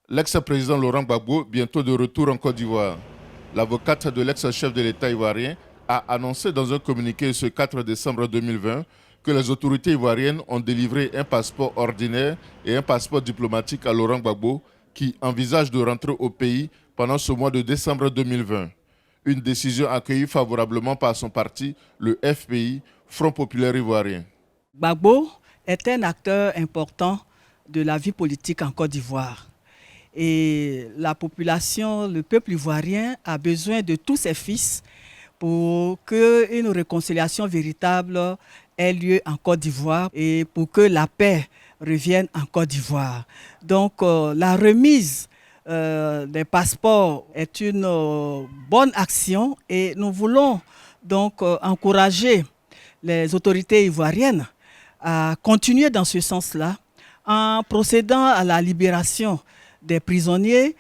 L'ex-président Laurent Gbagbo, bientôt de retour en Côte d'Ivoire. L'avocate de l'ex-chef de l'État ivoirien a annoncé dans un communiqué ce 4 décembre 2020 que les autorités ivoiriennes ont délivré un passeport ordinaire et un passeport diplomatique à Laurent Gbagbo qui envisage de rentrer au pays pendant ce mois de décembre 2020. Une décision accueillie favorablement par son parti, le FPI, Front populaire ivoirien. Gbagbo est un acteur important de la vie politique en Côte d'Ivoire. Et la population, le peuple ivoirien a besoin de tous ses fils pour qu'une réconciliation véritable ait lieu en Côte d'Ivoire et pour que la paix revienne en Côte d'Ivoire. Donc la remise des passeports est une bonne action et nous voulons donc encourager les autorités ivoiriennes à continuer dans ce sens-là en procédant à la libération des prisonniers,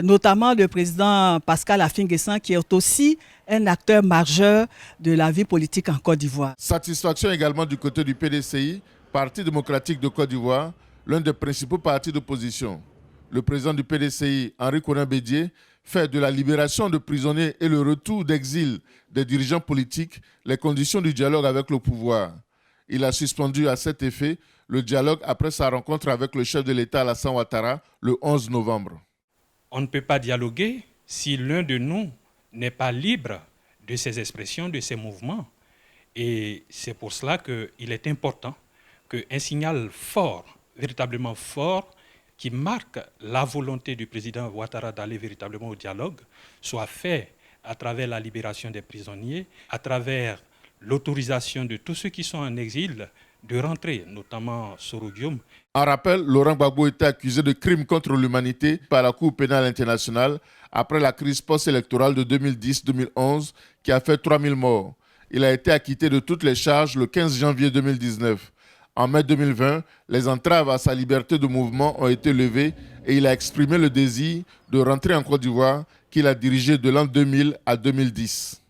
notamment le président Pascal Affi-N'Guessan, qui est aussi un acteur majeur de la vie politique en Côte d'Ivoire. Satisfaction également du côté du PDCI, Parti démocratique de Côte d'Ivoire, l'un des principaux partis d'opposition. Le président du PDCI, Henri Konan Bédié, fait de la libération de prisonniers et le retour d'exil des dirigeants politiques les conditions du dialogue avec le pouvoir. Il a suspendu à cet effet le dialogue après sa rencontre avec le chef de l'État Alassane Ouattara le 11 novembre. On ne peut pas dialoguer si l'un de nous n'est pas libre de ses expressions, de ses mouvements. Et c'est pour cela qu'il est important qu'un signal fort, véritablement fort, qui marque la volonté du président Ouattara d'aller véritablement au dialogue, soit fait à travers la libération des prisonniers, à travers l'autorisation de tous ceux qui sont en exil de rentrer, notamment Soro Guillaume. En rappel, Laurent Gbagbo était accusé de crimes contre l'humanité par la Cour pénale internationale après la crise post-électorale de 2010-2011 qui a fait 3000 morts. Il a été acquitté de toutes les charges le 15 janvier 2019. En mai 2020, les entraves à sa liberté de mouvement ont été levées et il a exprimé le désir de rentrer en Côte d'Ivoire qu'il a dirigé de l'an 2000 à 2010.